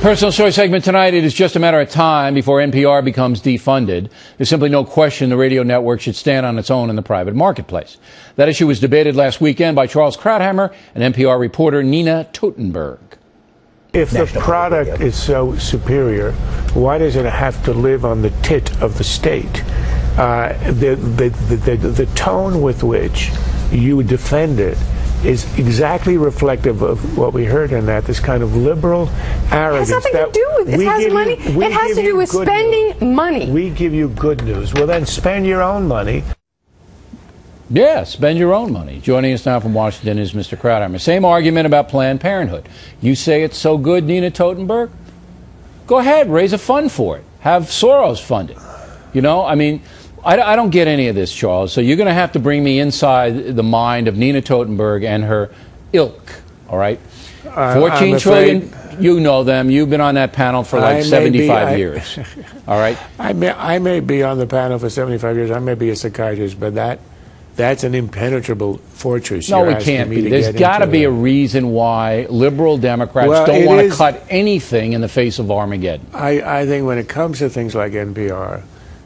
Personal Story segment tonight. It is just a matter of time before NPR becomes defunded. There's simply no question the radio network should stand on its own in the private marketplace. That issue was debated last weekend by Charles Krauthammer and NPR reporter Nina Totenberg. If the product is so superior, why does it have to live on the tit of the state? The tone with which you defend it is exactly reflective of what we heard in that, this kind of liberal arrogance. It has nothing to do with it. It has money. It has to do with spending money. We give you good news. Well, then spend your own money. Yeah, spend your own money. Joining us now from Washington is Mr. Krauthammer. Same argument about Planned Parenthood. You say it's so good, Nina Totenberg? Go ahead, raise a fund for it. Have Soros fund it. You know, I mean, I don't get any of this, Charles. So you're going to have to bring me inside the mind of Nina Totenberg and her ilk, all right? 14 trillion, you know them. You've been on that panel for like 75 years, all right? I may be on the panel for 75 years. I may be a psychiatrist, but that's an impenetrable fortress. No, it can't be. There's got to be a reason why liberal Democrats don't want to cut anything in the face of Armageddon. I think when it comes to things like NPR,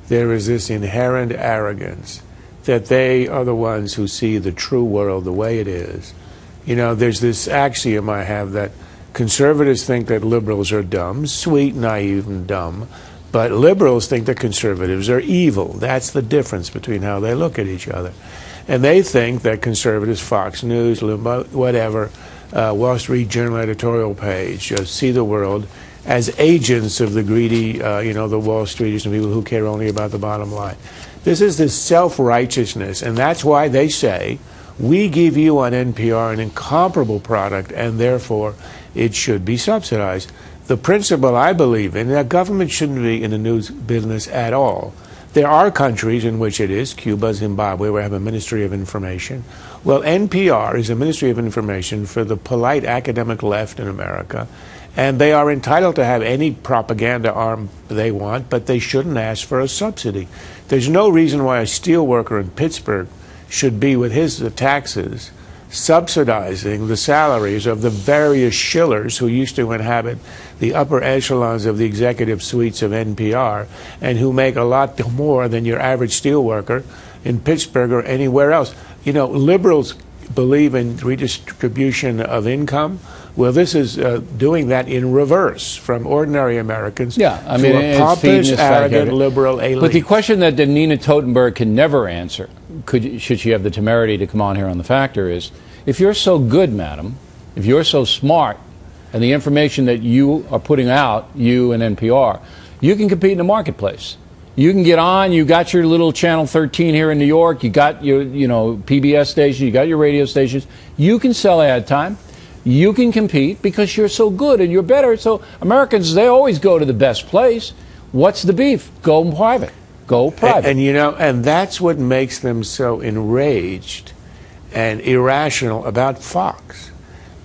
there is this inherent arrogance that they are the ones who see the true world the way it is. You know, there's this axiom I have that conservatives think that liberals are dumb, sweet, naive, and dumb, but liberals think that conservatives are evil. That's the difference between how they look at each other. And they think that conservatives, Fox News, whatever, Wall Street Journal editorial page, see the world as agents of the greedy, the Wall Streeters and people who care only about the bottom line. This is this self-righteousness, and that's why they say, we give you on NPR an incomparable product, and therefore it should be subsidized. The principle I believe in, that government shouldn't be in the news business at all. There are countries in which it is, Cuba, Zimbabwe, where we have a Ministry of Information. Well, NPR is a Ministry of Information for the polite academic left in America, and they are entitled to have any propaganda arm they want, but they shouldn't ask for a subsidy. There's no reason why a steel worker in Pittsburgh should be, with his taxes, subsidizing the salaries of the various shillers who used to inhabit the upper echelons of the executive suites of NPR and who make a lot more than your average steel worker in Pittsburgh or anywhere else. You know, liberals believe in redistribution of income. Well, this is doing that in reverse from ordinary Americans to a pompous, arrogant, liberal elite. But the question that Nina Totenberg can never answer, should she have the temerity to come on here on The Factor, is, if you're so good, madam, if you're so smart, and the information that you are putting out, you and NPR, you can compete in the marketplace. You can get on. You got your little Channel 13 here in New York. You got your, PBS station. You got your radio stations. You can sell ad time. You can compete because you're so good and you're better. So Americans, they always go to the best place. What's the beef? Go private. Go private. And that's what makes them so enraged and irrational about Fox.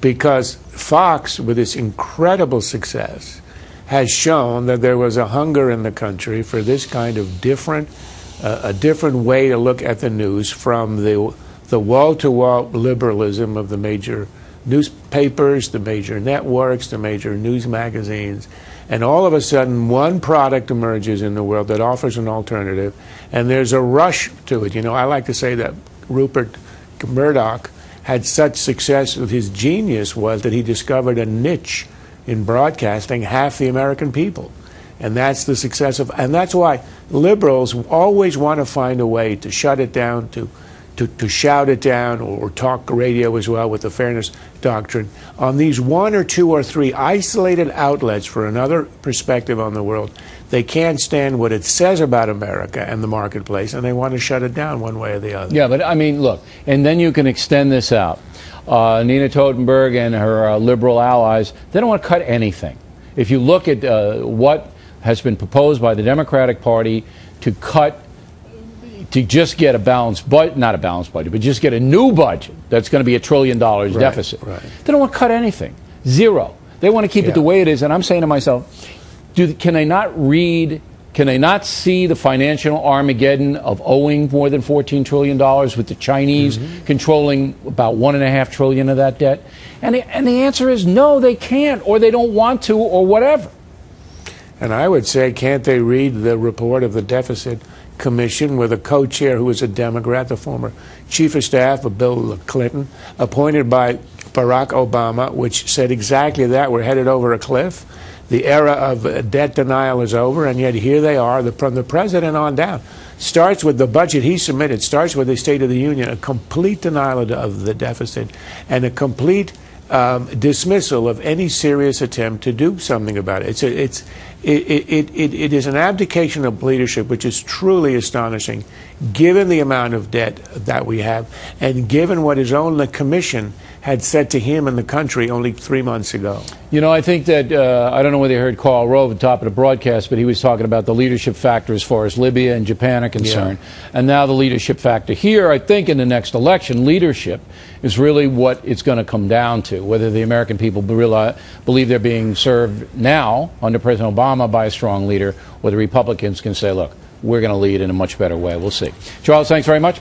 Because Fox, with its incredible success, has shown that there was a hunger in the country for this kind of a different way to look at the news from the wall-to-wall liberalism of the major newspapers, the major networks, the major news magazines. And all of a sudden, one product emerges in the world that offers an alternative, and there's a rush to it. I like to say that Rupert Murdoch had such success with his genius was that he discovered a niche in broadcasting half the American people. And that's the success of, and that's why liberals always want to find a way to shut it down, to shout it down, or talk radio as well with the fairness doctrine on these one or two or three isolated outlets for another perspective on the world. They can't stand what it says about America and the marketplace, and they want to shut it down one way or the other. Yeah, but I mean, look, and then you can extend this out. Nina Totenberg and her liberal allies, they don't want to cut anything. If you look at what has been proposed by the Democratic Party to just get a balanced budget, not a balanced budget, but just get a new budget that's going to be $1 trillion deficit. Right. They don't want to cut anything. Zero. They want to keep it the way it is. And I'm saying to myself, can they not read Can they not see the financial Armageddon of owing more than $14 trillion with the Chinese controlling about $1.5 trillion of that debt? And the answer is no, they can't, or they don't want to, or whatever. And I would say, can't they read the report of the Deficit Commission with a co-chair who is a Democrat, the former chief of staff of Bill Clinton, appointed by Barack Obama, which said exactly that. We're headed over a cliff. The era of debt denial is over, and yet here they are, from the president on down. Starts with the budget he submitted, starts with the State of the Union, a complete denial of the deficit, and a complete dismissal of any serious attempt to do something about it. It is an abdication of leadership which is truly astonishing, given the amount of debt that we have, and given what his own commission had said to him and the country only 3 months ago. You know, I think that, I don't know whether you heard Karl Rove at the top of the broadcast, but he was talking about the leadership factor as far as Libya and Japan are concerned. Yeah. And now the leadership factor here, I think in the next election, leadership is really what it's going to come down to, whether the American people believe they're being served now under President Obama by a strong leader, or the Republicans can say, look, we're going to lead in a much better way. We'll see. Charles, thanks very much.